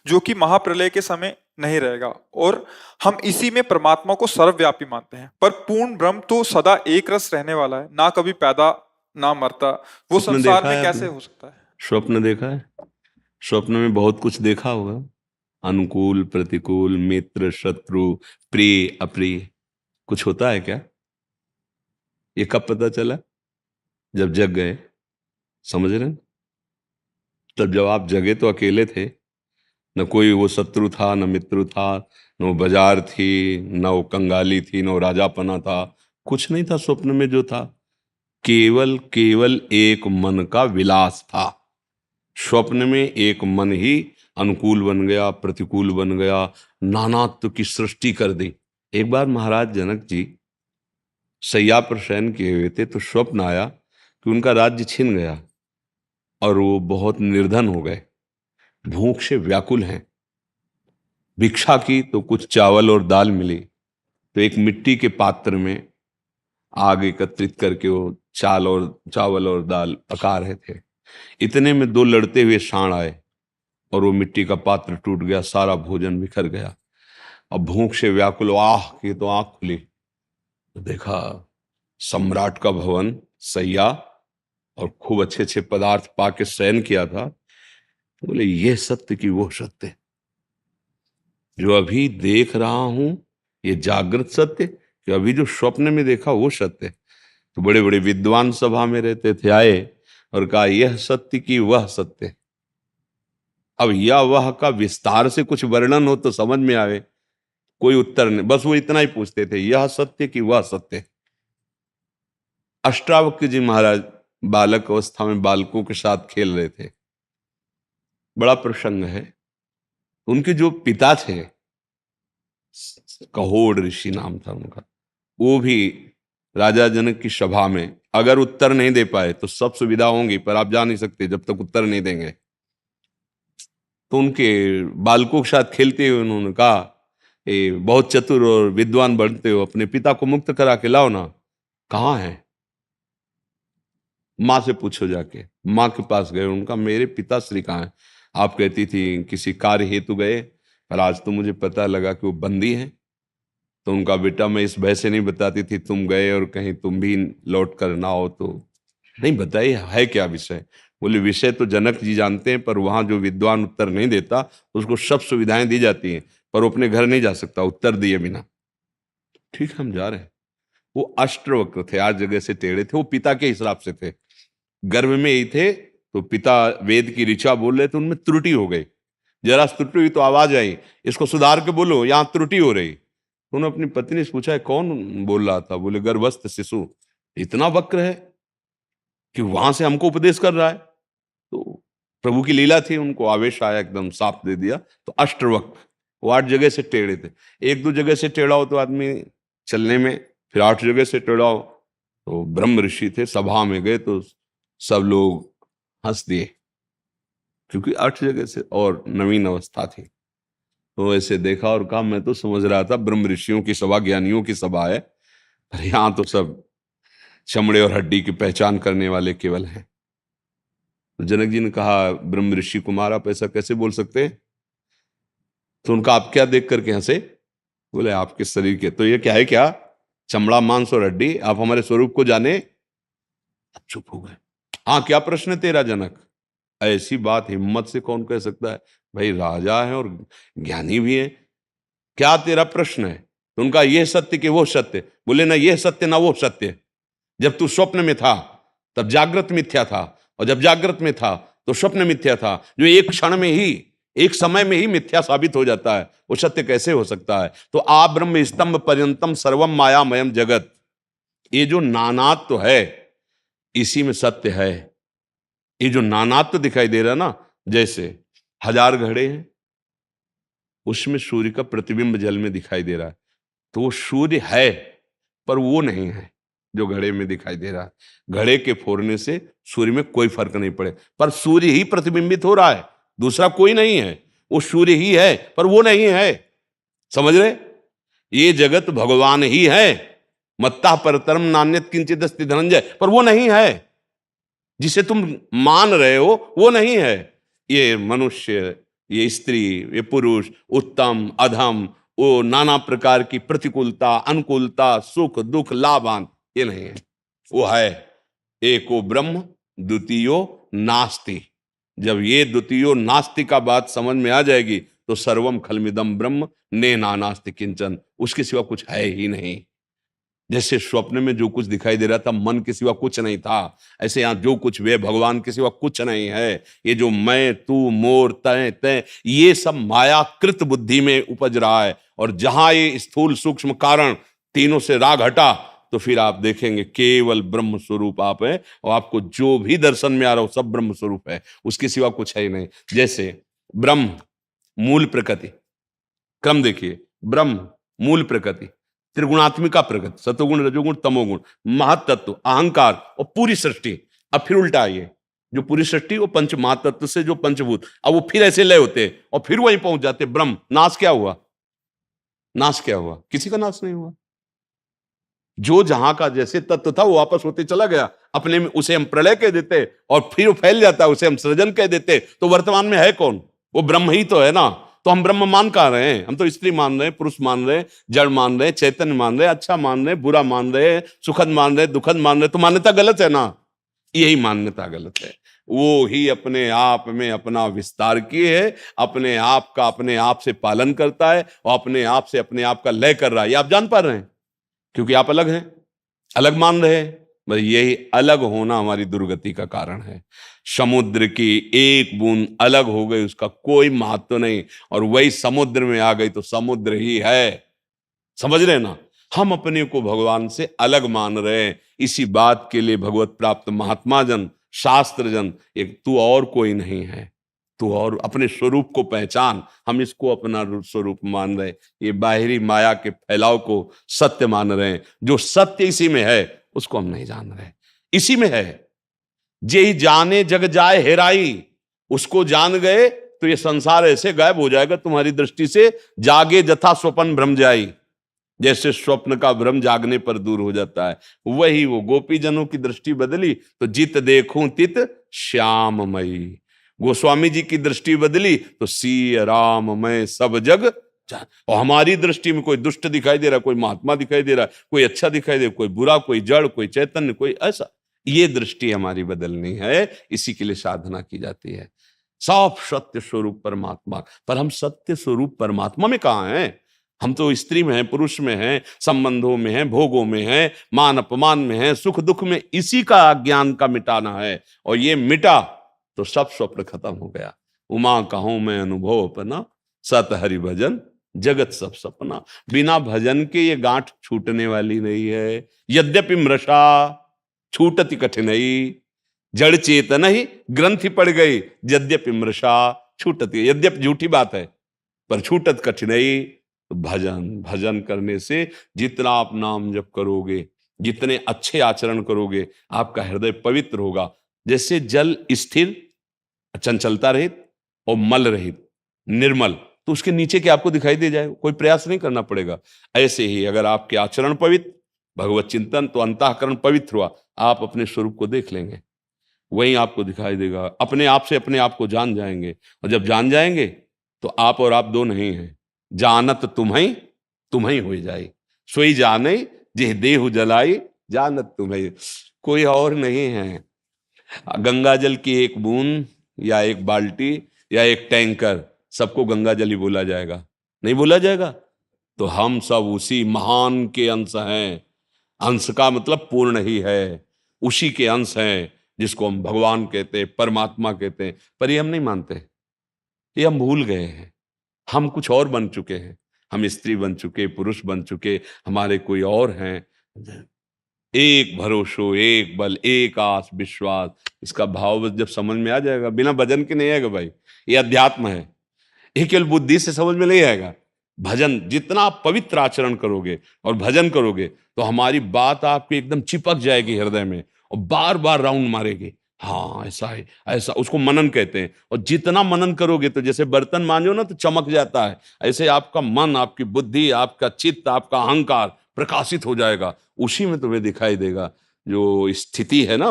जो कि महाप्रलय के समय नहीं रहेगा, और हम इसी में परमात्मा को सर्वव्यापी मानते हैं। पर पूर्ण ब्रह्म तो सदा एक रस रहने वाला है, ना कभी पैदा ना मरता। वो संसार में कैसे हो सकता है? स्वप्न देखा है? स्वप्न में बहुत कुछ देखा होगा, अनुकूल प्रतिकूल, मित्र शत्रु, प्रिय अप्रिय, कुछ होता है क्या? ये कब पता चला? जब जग गए। समझ रहे हैं? तब जब आप जगे तो अकेले थे, न कोई वो शत्रु था, न मित्र था, न वो बाजार थी, न वो कंगाली थी, न वो राजापना था, कुछ नहीं था स्वप्न में जो था। केवल केवल एक मन का विलास था। स्वप्न में एक मन ही अनुकूल बन गया, प्रतिकूल बन गया, नानात्व की सृष्टि कर दी। एक बार महाराज जनक जी शैया पर शयन किए हुए थे तो स्वप्न आया कि उनका राज्य छिन गया और वो बहुत निर्धन हो गए, भूख से व्याकुल हैं। भिक्षा की तो कुछ चावल और दाल मिली, तो एक मिट्टी के पात्र में आग एकत्रित करके वो चावल और दाल पका रहे थे। इतने में दो लड़ते हुए सांड आए और वो मिट्टी का पात्र टूट गया, सारा भोजन बिखर गया। अब भूख से व्याकुल आह की तो आंख खुली, तो देखा सम्राट का भवन, सैया और खूब अच्छे अच्छे पदार्थ पाके शयन किया था। तो बोले ये सत्य की वो सत्य जो अभी देख रहा हूं, ये जागृत सत्य कि अभी जो स्वप्न में देखा वो सत्य। तो बड़े बड़े विद्वान सभा में रहते थे, आए और कहा यह सत्य की वह सत्य। अब यह वह का विस्तार से कुछ वर्णन हो तो समझ में आवे, कोई उत्तर नहीं, बस वो इतना ही पूछते थे, यह सत्य की वह सत्य। अष्टावक्र जी महाराज बालक अवस्था में बालकों के साथ खेल रहे थे। बड़ा प्रसंग है। उनके जो पिता थे, कहोड़ ऋषि नाम था उनका, वो भी राजा जनक की सभा में अगर उत्तर नहीं दे पाए तो सब सुविधा होंगी, पर आप जा नहीं सकते जब तक उत्तर नहीं देंगे। तो उनके बालकों के साथ खेलते हुए उन्होंने कहा, बहुत चतुर और विद्वान बनते हो, अपने पिता को मुक्त करा के लाओ ना। कहाँ है? माँ से पूछो जाके। माँ के पास गए, उनका मेरे पिताश्री कहाँ है? आप कहती थी किसी कार्य हेतु गए, पर आज तो मुझे पता लगा कि वो बंदी हैं। तो उनका बेटा मैं इस भय से नहीं बताती थी तुम गए और कहीं तुम भी लौट कर ना हो तो नहीं बताइए है क्या विषय। बोले विषय तो जनक जी जानते हैं, पर वहां जो विद्वान उत्तर नहीं देता उसको सब सुविधाएं दी जाती हैं, पर वो अपने घर नहीं जा सकता उत्तर दिए बिना। ठीक है हम जा रहे हैं। वो अष्टवक्र थे, आज जगह से टेढ़े थे, वो पिता के हिसाब से थे, गर्भ में ही थे। तो पिता वेद की ऋचा बोल रहे थे, उनमें त्रुटि हो गई, जरा त्रुटि हुई तो आवाज आई, इसको सुधार के बोलो यहां त्रुटि हो रही। उन्होंने अपनी पत्नी से पूछा कौन बोल रहा था? बोले गर्भस्थ शिशु। इतना वक्र है कि वहां से हमको उपदेश कर रहा है। तो प्रभु की लीला थी, उनको आवेश आया, एकदम साफ दे दिया। तो अष्टवक्र, वो 8 जगह से टेढ़े थे। 1-2 जगह से टेढ़ा हो तो आदमी चलने में, फिर 8 जगह से टेढ़ा हो। तो ब्रह्म ऋषि थे, सभा में गए तो सब लोग हंस दिए, क्योंकि 8 जगह से और नवीन अवस्था थी। तो ऐसे देखा और कहा मैं तो समझ रहा था ब्रह्म ऋषियों की सभा, ज्ञानियों की सभा है, पर यहाँ तो सब चमड़े और हड्डी की पहचान करने वाले केवल हैं। तो जनक जी ने कहा ब्रह्म ऋषि कुमार आप ऐसा कैसे बोल सकते हैं? तो उनका आप क्या देख करके हंसे? बोले आपके शरीर के, तो ये क्या है, क्या चमड़ा मांस और हड्डी? आप हमारे स्वरूप को जाने? चुप हो गए। हाँ क्या प्रश्न है तेरा जनक? ऐसी बात हिम्मत से कौन कह सकता है? भाई राजा है और ज्ञानी भी है, क्या तेरा प्रश्न है? तो उनका ये सत्य कि वो सत्य? बोले ना ये सत्य ना वो सत्य। जब तू स्वप्न में था तब जागृत मिथ्या था, और जब जागृत में था तो स्वप्न मिथ्या था, जो एक क्षण में ही, एक समय में ही मिथ्या साबित हो जाता है, वो सत्य कैसे हो सकता है? तो आ ब्रह्म स्तंभ पर्यंतम सर्वम मायामयम जगत, ये जो नानात्व तो है इसी में सत्य है। ये जो नानात्व तो दिखाई दे रहा ना, जैसे 1000 घड़े हैं, उसमें सूर्य का प्रतिबिंब जल में दिखाई दे रहा है, तो वो सूर्य है पर वो नहीं है जो घड़े में दिखाई दे रहा है। घड़े के फोड़ने से सूर्य में कोई फर्क नहीं पड़े, पर सूर्य ही प्रतिबिंबित हो रहा है, दूसरा कोई नहीं है। वो सूर्य ही है पर वो नहीं है। समझ रहे? ये जगत भगवान ही है, मत्ता परतरम नान्यत किंचित अस्ति धनंजय, पर वो नहीं है। जिसे तुम मान रहे हो वो नहीं है। ये मनुष्य, ये स्त्री, ये पुरुष, उत्तम अधम, वो नाना प्रकार की प्रतिकूलता अनुकूलता, सुख दुख लाभान, ये नहीं है। वो है एको ब्रह्म द्वितीयो नास्ति। जब ये द्वितीयो नास्ति का बात समझ में आ जाएगी तो सर्वम खलमिदम ब्रह्म ने नास्ति किंचन, उसके सिवा कुछ है ही नहीं। जैसे स्वप्न में जो कुछ दिखाई दे रहा था मन के सिवा कुछ नहीं था, ऐसे यहां जो कुछ वे भगवान के सिवा कुछ नहीं है। ये जो मैं तू मोर तय तय, ये सब मायाकृत बुद्धि में उपज रहा है। और जहां ये स्थूल सूक्ष्म कारण तीनों से राग हटा तो फिर आप देखेंगे केवल ब्रह्म स्वरूप आप है, और आपको जो भी दर्शन में आ रहा हो सब ब्रह्म स्वरूप है, उसके सिवा कुछ है ही नहीं। जैसे ब्रह्म मूल प्रकृति, क्रम देखिए, ब्रह्म मूल प्रकृति, त्रिगुणात्मिका प्रकृति, सतोगुण रजोगुण तमोगुण, महातत्व, अहंकार और पूरी सृष्टि। अब फिर उल्टा आइए, जो पूरी सृष्टि वो पंच महातत्व से जो पंचभूत, अब वो फिर ऐसे लय होते हैं और फिर वहीं पहुंच जाते। ब्रह्म नाश क्या हुआ? नाश क्या हुआ? किसी का नाश नहीं हुआ। जो जहां का जैसे तत्व था वो वापस होते चला गया अपने में, उसे हम प्रलय कह देते और फिर वो फैल जाता है, उसे हम सृजन कह देते। तो वर्तमान में है कौन? वो ब्रह्म ही तो है ना। तो हम ब्रह्म मान कहां रहे हैं? हम तो स्त्री मान रहे हैं, पुरुष मान रहे हैं, जड़ मान रहे हैं, चैतन्य मान रहे हैं, अच्छा मान रहे हैं, बुरा मान रहे हैं, सुखद मान रहे हैं, दुखद मान रहे हैं। तो मान्यता गलत है ना, यही मान्यता गलत है। वो ही अपने आप में अपना विस्तार किए है, अपने आप का अपने आप से पालन करता है और अपने आप से अपने आप का लय कर रहा है। ये आप जान पा रहे हैं, क्योंकि आप अलग हैं, अलग मान रहे हैं। बस यही अलग होना हमारी दुर्गति का कारण है। समुद्र की एक बूंद अलग हो गई, उसका कोई महत्व नहीं, और वही समुद्र में आ गई तो समुद्र ही है। समझ रहे हैं ना? हम अपने को भगवान से अलग मान रहे हैं। इसी बात के लिए भगवत प्राप्त महात्मा जन, शास्त्र जन, एक तू और कोई नहीं है, तू और अपने स्वरूप को पहचान। हम इसको अपना स्वरूप मान रहे हैं, ये बाहरी माया के फैलाव को सत्य मान रहे हैं। जो सत्य इसी में है उसको हम नहीं जान रहे। इसी में है, जे जाने जग जाए हेराई, उसको जान गए तो ये संसार ऐसे गायब हो जाएगा तुम्हारी दृष्टि से। जागे जथा स्वप्न भ्रम जाई, जैसे स्वप्न का भ्रम जागने पर दूर हो जाता है, वही वो गोपी जनों की दृष्टि बदली तो जित देखूं तित श्याममयी। गोस्वामी जी की दृष्टि बदली तो सी राममय सब जग जान। और हमारी दृष्टि में कोई दुष्ट दिखाई दे रहा, कोई महात्मा दिखाई दे रहा, कोई अच्छा दिखाई दे, कोई बुरा, कोई जड़, कोई चैतन्य, कोई ऐसा। ये दृष्टि हमारी बदलनी है, इसी के लिए साधना की जाती है। साफ सत्य स्वरूप परमात्मा, पर हम सत्य स्वरूप परमात्मा में कहाँ हैं? हम तो स्त्री में हैं, पुरुष में हैं, संबंधों में हैं, भोगों में हैं, मान अपमान में हैं, सुख दुख में। इसी का ज्ञान का मिटाना है, और ये मिटा तो सब स्वप्न खत्म हो गया। उमा कहूं मैं अनुभव अपना, सत हरि भजन जगत सब सपना। बिना भजन के ये गांठ छूटने वाली नहीं है। यद्यपि मृषा छूटति कठिनई, जड़ चेतन ही ग्रंथि पड़ गई। यद्यपि मृषा छूटति, यद्यपि झूठी बात है पर छूटत कठिनई। तो भजन, भजन करने से जितना आप नाम जप करोगे, जितने अच्छे आचरण करोगे, आपका हृदय पवित्र होगा। जैसे जल स्थिर, चंचलता रहित और मल रहित, निर्मल, तो उसके नीचे के आपको दिखाई दे जाए, कोई प्रयास नहीं करना पड़ेगा। ऐसे ही अगर आपके आचरण पवित्र, भगवत चिंतन, तो अंतःकरण पवित्र हुआ, आप अपने स्वरूप को देख लेंगे, वही आपको दिखाई देगा। अपने आप से अपने आप को जान जाएंगे, और जब जान जाएंगे तो आप और आप दो नहीं हैं। जानत तुम्हें हो जाई, सोई जाने जे देहु जलाई, जानत तुम्हें, कोई और नहीं है। गंगा जल की एक बूंद या एक बाल्टी या एक टैंकर, सबको गंगा जल ही बोला जाएगा? नहीं बोला जाएगा। तो हम सब उसी महान के अंश हैं। अंश का मतलब पूर्ण ही है, उसी के अंश हैं, जिसको हम भगवान कहते हैं, परमात्मा कहते हैं। पर ये हम नहीं मानते, ये हम भूल गए हैं। हम कुछ और बन चुके हैं, हम स्त्री बन चुके, पुरुष बन चुके, हमारे कोई और हैं। एक भरोसो, एक बल, एक आस विश्वास, इसका भाव जब समझ में आ जाएगा, बिना भजन के नहीं आएगा भाई। ये अध्यात्म है, ये केवल बुद्धि से समझ में नहीं आएगा। भजन, जितना आप पवित्र आचरण करोगे और भजन करोगे तो हमारी बात आपकी एकदम चिपक जाएगी हृदय में, और बार बार राउंड मारेगी। हाँ ऐसा है, ऐसा, उसको मनन कहते हैं। और जितना मनन करोगे, तो जैसे बर्तन मांजो ना तो चमक जाता है, ऐसे आपका मन, आपकी बुद्धि, आपका चित्त, आपका अहंकार प्रकाशित हो जाएगा। उसी में तुम्हें दिखाई देगा। जो स्थिति है ना,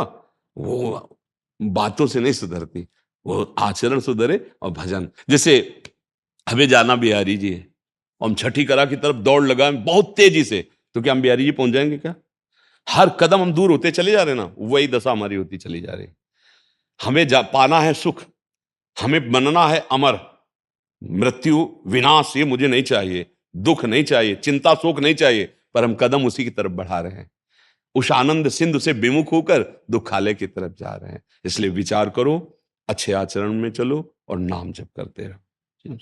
वो बातों से नहीं सुधरती, वो आचरण सुधरे और भजन। जैसे हमें जाना बिहारी जी है, हम छठी कला की तरफ दौड़ लगाएं बहुत तेजी से, तो क्या हम बिहारी जी पहुंच जाएंगे क्या? हर कदम हम दूर होते चले जा रहे हैं ना, वही दशा हमारी होती चली जा रही। हमें पाना है सुख, हमें बनना है अमर। मृत्यु, विनाश ये मुझे नहीं चाहिए, दुख नहीं चाहिए, चिंता शोक नहीं चाहिए, पर हम कदम उसी की तरफ बढ़ा रहे हैं। उस आनंद सिंधु से विमुख होकर दुखालय की तरफ जा रहे हैं। इसलिए विचार करो, अच्छे आचरण में चलो और नाम जप करते रहो।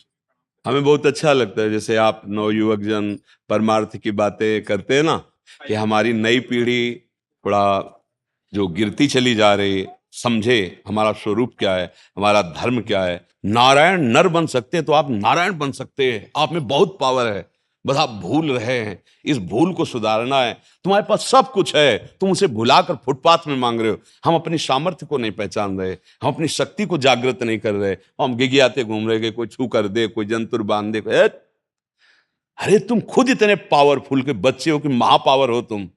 हमें बहुत अच्छा लगता है, जैसे आप नवयुवक जन परमार्थ की बातें करते हैं ना, कि हमारी नई पीढ़ी थोड़ा जो गिरती चली जा रही समझे हमारा स्वरूप क्या है, हमारा धर्म क्या है। नारायण नर बन सकते हैं तो आप नारायण बन सकते हैं, आप में बहुत पावर है, बस आप भूल रहे हैं। इस भूल को सुधारना है। तुम्हारे पास सब कुछ है, तुम उसे भुलाकर फुटपाथ में मांग रहे हो। हम अपनी सामर्थ्य को नहीं पहचान रहे, हम अपनी शक्ति को जागृत नहीं कर रहे, हम गिगियाते घूम रहे, कोई छू कर दे, कोई जंतुर बांध दे। अरे तुम खुद इतने पावरफुल के बच्चे हो कि महापावर हो तुम।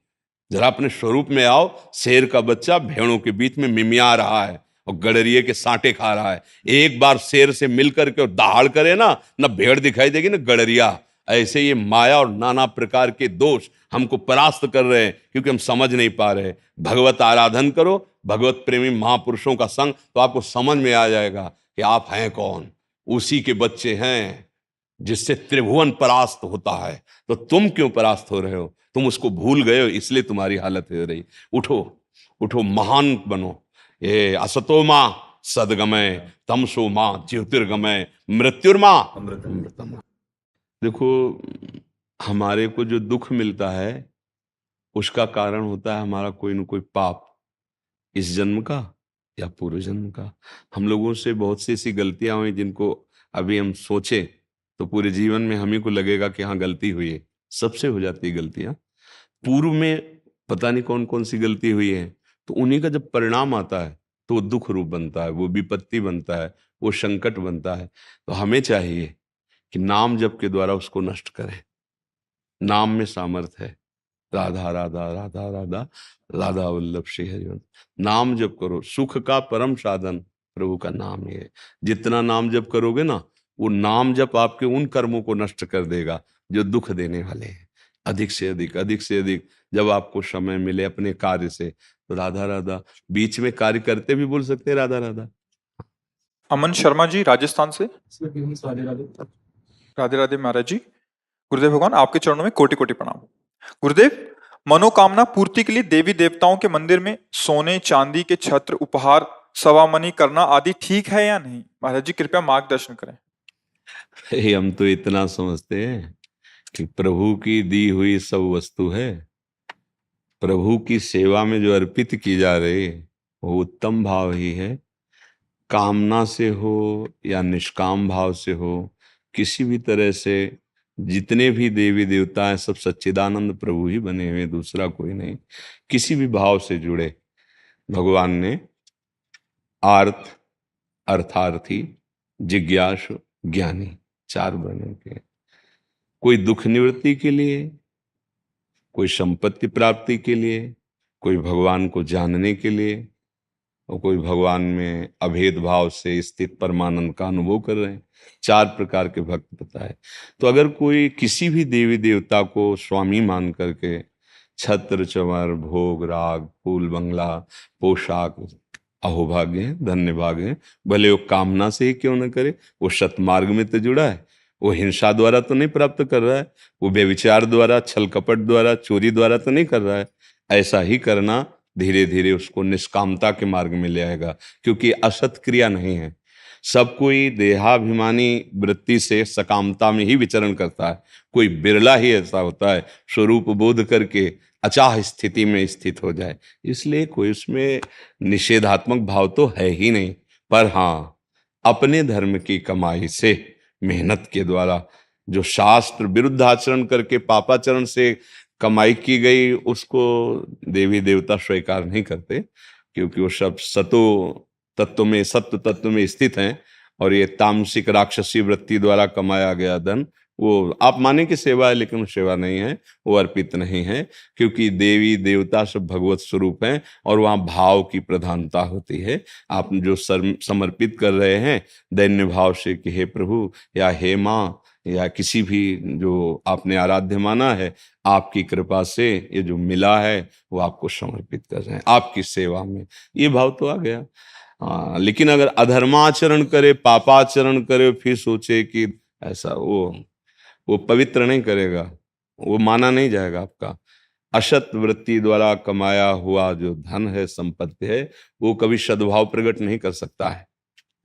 जरा अपने स्वरूप में आओ। शेर का बच्चा भेड़ों के बीच में मिमिया रहा है और गडरिये के सांटे खा रहा है। एक बार शेर से मिलकर के और दहाड़ करे ना भेड़ दिखाई देगी ना गडरिया। ऐसे ये माया और नाना प्रकार के दोष हमको परास्त कर रहे हैं क्योंकि हम समझ नहीं पा रहे। भगवत आराधन करो, भगवत प्रेमी महापुरुषों का संग, तो आपको समझ में आ जाएगा कि आप हैं कौन। उसी के बच्चे हैं जिससे त्रिभुवन परास्त होता है। तो तुम क्यों परास्त हो रहे हो? तुम उसको भूल गए हो, इसलिए तुम्हारी हालत हो रही। उठो उठो, महान बनो। ये असतो मां सदगमय, तमसो मां ज्योतिर्गमय, मृत्युर्मां अमृतम। देखो, हमारे को जो दुख मिलता है उसका कारण होता है हमारा कोई न कोई पाप, इस जन्म का या पूर्व जन्म का। हम लोगों से बहुत सी ऐसी गलतियां हुई जिनको अभी हम सोचे तो पूरे जीवन में हम ही को लगेगा कि हाँ गलती हुई है। सबसे हो जाती है गलतियां। पूर्व में पता नहीं कौन कौन सी गलती हुई है, तो उन्हीं का जब परिणाम आता है तो वो दुख रूप बनता है, वो विपत्ति बनता है, वो संकट बनता है। तो हमें चाहिए कि नाम जप के द्वारा उसको नष्ट करें। नाम में सामर्थ्य है। राधा राधा राधा राधा राधा वल्लभ श्री हरिवंश। नाम जप करो, सुख का परम साधन प्रभु का नाम ही है। जितना नाम जप करोगे ना, वो नाम जप आपके उन कर्मों को नष्ट कर देगा जो दुख देने वाले हैं। अधिक से अधिक, अधिक से अधिक जब आपको समय मिले अपने कार्य से, तो राधा राधा बीच में कार्य करते भी बोल सकते हैं राधा राधा। अमन शर्मा जी राजस्थान से। राधे राधे महाराज जी। गुरुदेव भगवान आपके चरणों में कोटि कोटि प्रणाम। गुरुदेव, मनोकामना पूर्ति के लिए देवी देवताओं के मंदिर में सोने चांदी के छत्र, उपहार, सवामनी करना आदि ठीक है या नहीं? महाराज जी कृपया मार्गदर्शन करें। हम तो इतना समझते हैं कि प्रभु की दी हुई सब वस्तु है। प्रभु की सेवा में जो अर्पित की जा रही वो उत्तम भाव ही है। कामना से हो या निष्काम भाव से हो, किसी भी तरह से जितने भी देवी देवता हैं सब सच्चिदानंद प्रभु ही बने हुए, दूसरा कोई नहीं। किसी भी भाव से जुड़े भगवान ने आर्त, अर्थार्थी, जिज्ञासु, ज्ञानी, चार वर्णों के। कोई दुख निवृत्ति के लिए, कोई संपत्ति प्राप्ति के लिए, कोई भगवान को जानने के लिए, और कोई भगवान में अभेद भाव से स्थित परमानंद का अनुभव कर रहे हैं। चार प्रकार के भक्त बताए। तो अगर कोई किसी भी देवी देवता को स्वामी मान करके छत्र चंवर, भोग राग, फूल बंगला, पोशाक, अहोभाग्य है, धन्य भाग है, भले वो कामना से ही क्यों न करे, वो सतमार्ग में तो जुड़ा है। वो हिंसा द्वारा तो नहीं प्राप्त कर रहा है, वो व्यभिचार द्वारा, छल कपट द्वारा, चोरी द्वारा तो नहीं कर रहा है। ऐसा ही करना धीरे धीरे उसको निष्कामता के मार्ग में ले आएगा, क्योंकि असत क्रिया नहीं है। सब कोई देहाभिमानी वृत्ति से सकामता में ही विचरण करता है। कोई बिरला ही ऐसा होता है स्वरूप बोध करके अचाह स्थिति में स्थित हो जाए। इसलिए कोई उसमें निषेधात्मक भाव तो है ही नहीं। पर हाँ, अपने धर्म की कमाई से, मेहनत के द्वारा, जो शास्त्र विरुद्ध आचरण करके पापाचरण से कमाई की गई, उसको देवी देवता स्वीकार नहीं करते, क्योंकि वो सब सतो तत्व में, सत्व तत्व में स्थित हैं। और ये तामसिक राक्षसी वृत्ति द्वारा कमाया गया धन, वो आप माने कि सेवा है, लेकिन वो सेवा नहीं है, वो अर्पित नहीं है। क्योंकि देवी देवता सब भगवत स्वरूप हैं और वहाँ भाव की प्रधानता होती है। आप जो समर्पित कर रहे हैं दैन्य भाव से कि हे प्रभु या हे माँ, या किसी भी जो आपने आराध्य माना है, आपकी कृपा से ये जो मिला है वो आपको समर्पित कर रहे हैं आपकी सेवा में, ये भाव तो आ गया। लेकिन अगर अधर्माचरण करे, पापाचरण करे, फिर सोचे कि ऐसा, वो पवित्र नहीं करेगा, वो माना नहीं जाएगा आपका। असत वृत्ति द्वारा कमाया हुआ जो धन है, संपत्ति है, वो कभी सद्भाव प्रकट नहीं कर सकता है।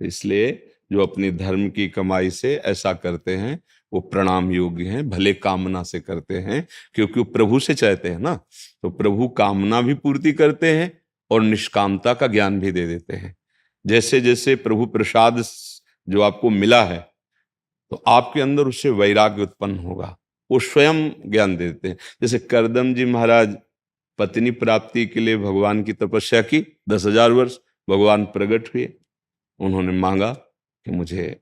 इसलिए जो अपनी धर्म की कमाई से ऐसा करते हैं वो प्रणाम योग्य हैं, भले कामना से करते हैं, क्योंकि वो प्रभु से चाहते हैं ना। तो प्रभु कामना भी पूर्ति करते हैं और निष्कामता का ज्ञान भी दे देते हैं। जैसे जैसे प्रभु प्रसाद जो आपको मिला है, तो आपके अंदर उससे वैराग्य उत्पन्न होगा, वो स्वयं ज्ञान देते हैं। जैसे करदम जी महाराज पत्नी प्राप्ति के लिए भगवान की तपस्या की, 10,000 वर्ष, भगवान प्रकट हुए, उन्होंने मांगा कि मुझे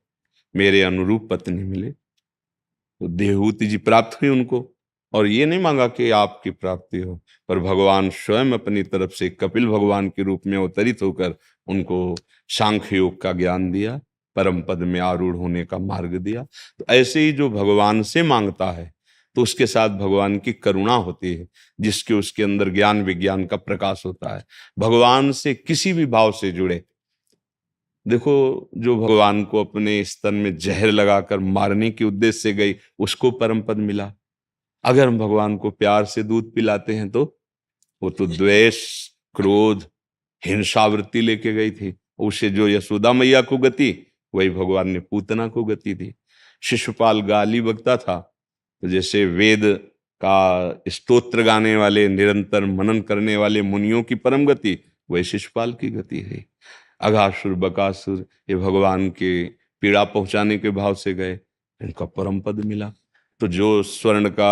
मेरे अनुरूप पत्नी मिले, तो देवहूति जी प्राप्त हुई उनको। और ये नहीं मांगा कि आपकी प्राप्ति हो, पर भगवान स्वयं अपनी तरफ से कपिल भगवान के रूप में अवतरित होकर उनको सांख्य योग का ज्ञान दिया, परम पद में आरूढ़ होने का मार्ग दिया। तो ऐसे ही जो भगवान से मांगता है, तो उसके साथ भगवान की करुणा होती है, जिसके उसके अंदर ज्ञान विज्ञान का प्रकाश होता है। भगवान से किसी भी भाव से जुड़े, देखो जो भगवान को अपने स्तन में जहर लगाकर मारने के उद्देश्य से गई, उसको परम पद मिला। अगर हम भगवान को प्यार से दूध पिलाते हैं, तो वो तो द्वेष, क्रोध, हिंसावृत्ति लेके गई थी। उसे जो यशोदा मैया को गति, वही भगवान ने पूतना को गति दी। शिशुपाल गाली बकता था, तो जैसे वेद का स्तोत्र गाने वाले, निरंतर मनन करने वाले मुनियों की परम गति, वही शिशुपाल की गति है। अघासुर, बकासुर, ये भगवान के पीड़ा पहुंचाने के भाव से गए, इनका परम पद मिला। तो जो स्वर्ण का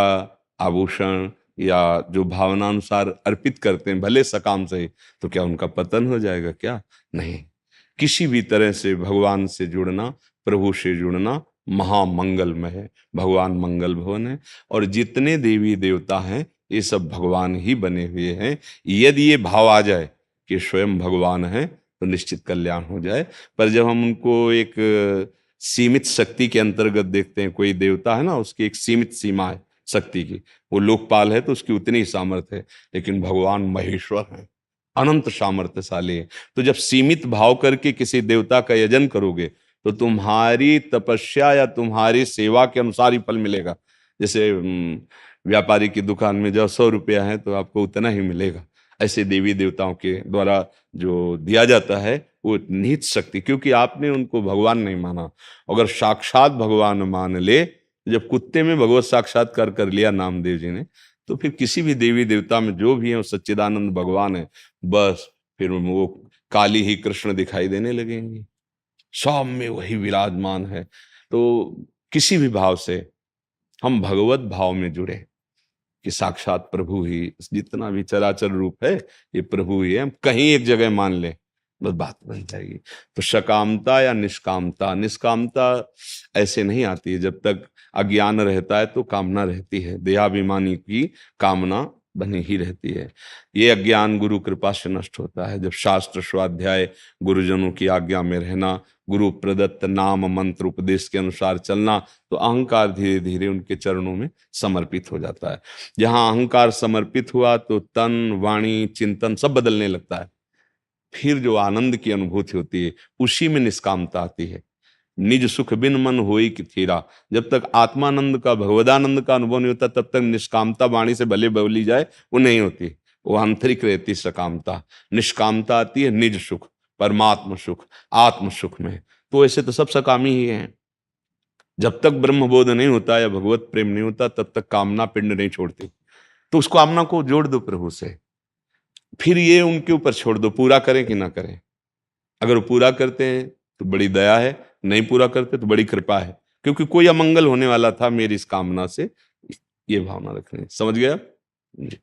आभूषण या जो भावनानुसार अर्पित करते हैं, भले सकाम से, तो क्या उनका पतन हो जाएगा? क्या नहीं। किसी भी तरह से भगवान से जुड़ना, प्रभु से जुड़ना महामंगलमय है। भगवान मंगल भवन है, और जितने देवी देवता हैं ये सब भगवान ही बने हुए हैं। यदि ये भाव आ जाए कि स्वयं भगवान है, तो निश्चित कल्याण हो जाए। पर जब हम उनको एक सीमित शक्ति के अंतर्गत देखते हैं, कोई देवता है ना, उसकी एक सीमित सीमा है शक्ति की, वो लोकपाल है तो उसकी उतनी ही सामर्थ्य है, लेकिन भगवान महेश्वर है, अनंत सामर्थ्यशाली है। तो जब सीमित भाव करके किसी देवता का यजन करोगे, तो तुम्हारी तपस्या या तुम्हारी सेवा के अनुसार ही फल मिलेगा। जैसे व्यापारी की दुकान में जब 100 रुपया है तो आपको उतना ही मिलेगा, ऐसे देवी देवताओं के द्वारा जो दिया जाता है वो निहित शक्ति, क्योंकि आपने उनको भगवान नहीं माना। अगर साक्षात भगवान मान ले, जब कुत्ते में भगवत साक्षात्कार कर लिया नामदेव जी ने, तो फिर किसी भी देवी देवता में जो भी है वो सच्चिदानंद भगवान है। बस फिर वो काली ही कृष्ण दिखाई देने लगेंगी, सब में वही विराजमान है। तो किसी भी भाव से हम भगवत भाव में जुड़े कि साक्षात प्रभु ही, जितना भी चराचर रूप है ये प्रभु ही है, हम कहीं एक जगह मान लें, बस बात बन जाएगी। तो सकामता या निष्कामता, निष्कामता ऐसे नहीं आती है। जब तक अज्ञान रहता है तो कामना रहती है, देहाभिमानी की कामना बनी ही रहती है। ये अज्ञान गुरु कृपा से नष्ट होता है जब शास्त्र स्वाध्याय, गुरुजनों की आज्ञा में रहना, गुरु प्रदत्त नाम मंत्र उपदेश के अनुसार चलना, तो अहंकार धीरे धीरे उनके चरणों में समर्पित हो जाता है। जहां अहंकार समर्पित हुआ तो तन, वाणी, चिंतन सब बदलने लगता है। फिर जो आनंद की अनुभूति होती है, उसी में निष्कामता आती है। निज सुख बिन मन होई कि थीरा, जब तक आत्मानंद का, भगवदानंद का अनुभव नहीं होता, तब तक निष्कामता वाणी से भले बोली जाए वो नहीं होती, वो आंतरिक रहती सकामता। निष्कामता आती है निज सुख, परमात्म सुख, आत्म सुख में। तो ऐसे तो सब सकामी ही हैं। जब तक ब्रह्मबोध नहीं होता या भगवत प्रेम नहीं होता, तब तक कामना पिंड नहीं छोड़ती। तो उस कामना को जोड़ दो प्रभु से, फिर ये उनके ऊपर छोड़ दो, पूरा करें कि ना करें। अगर वो पूरा करते हैं तो बड़ी दया है, नहीं पूरा करते तो बड़ी कृपा है, क्योंकि कोई अमंगल होने वाला था मेरी इस कामना से। ये भावना रखनी, समझ गया जी।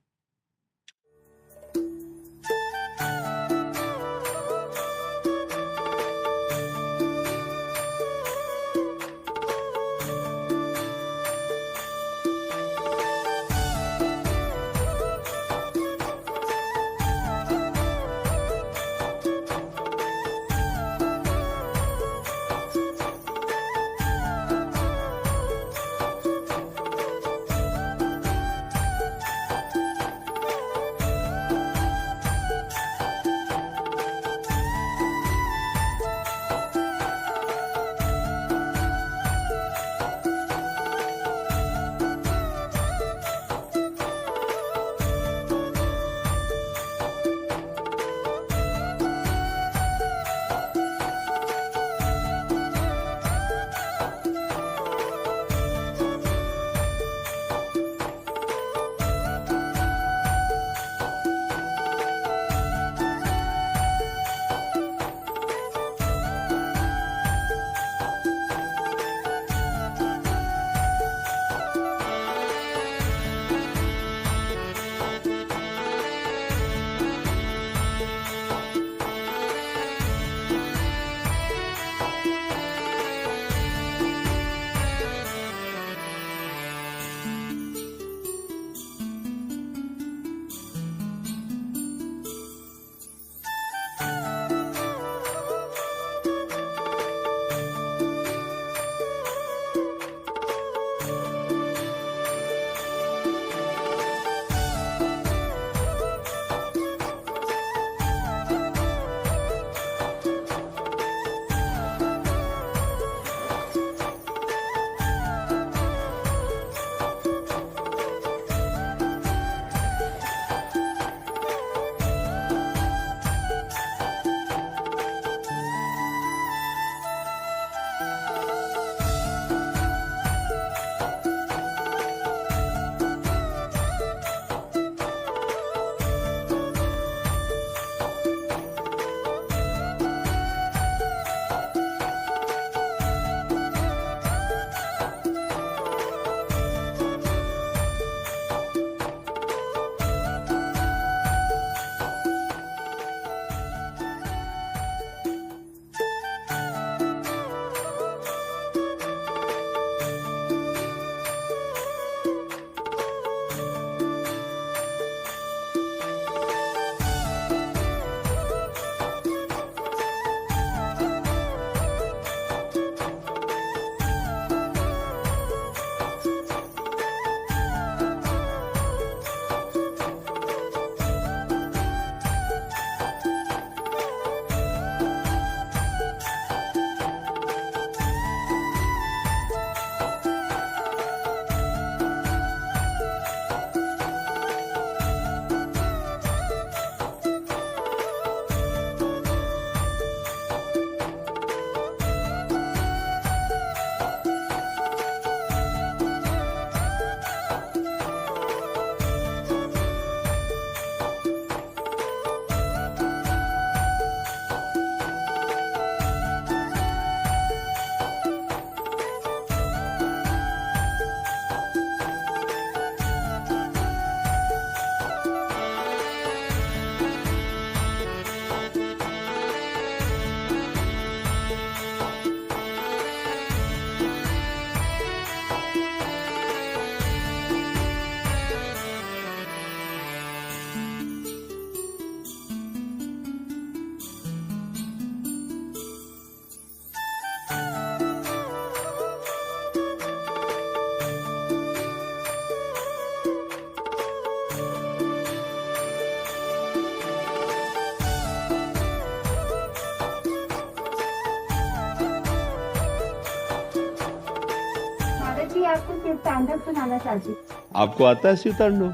एक तांडव सुनाना चाहती हूँ। आपको आता है शिव तांडव?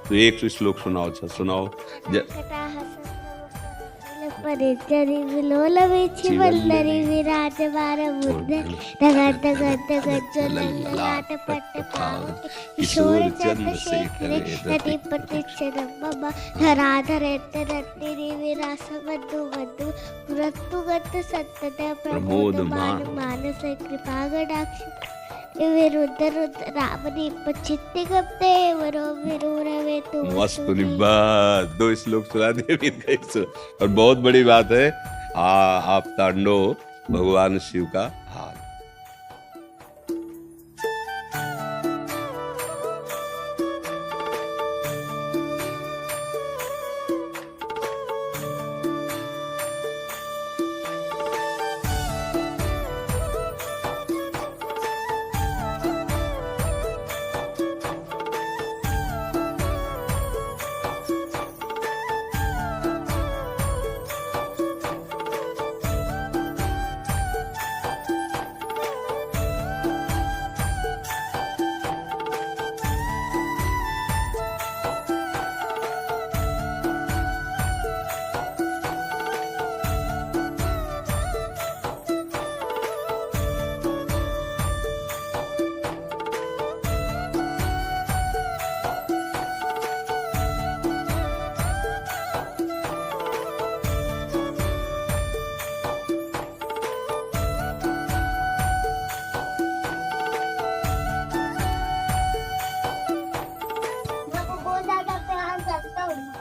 तो एक श्लोक सुनाओ। अच्छा सुनाओ। परिचरी विलोल वेची वल्लरी विराज बार बुद्ध नगत गत गज्जलाट पट्ट पावक किशोर चंद्रशेखर रतिपति चरम्बा धराधरेत रत्तिरी विरास मधु मधु पुरत्तुगत सत्तत प्रमोदमान मानस कृपा गडाक्ष विरुद्ध रुद्र रावणी पचित्ति गप्ते वरो विरुरवे तुम मस्त बात। 2 श्लोक सुना दिए वीर गए सो। और बहुत बड़ी बात है आप तांडव भगवान शिव का हाल।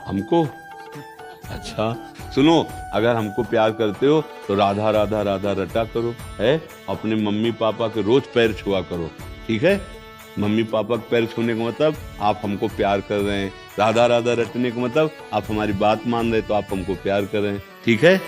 हमको अच्छा सुनो, अगर हमको प्यार करते हो तो राधा राधा राधा रटा करो है। अपने मम्मी पापा के रोज पैर छुआ करो, ठीक है। मम्मी पापा के पैर छूने का मतलब आप हमको प्यार कर रहे हैं। राधा राधा रटने का मतलब आप हमारी बात मान रहे तो आप हमको प्यार कर रहे हैं, ठीक है।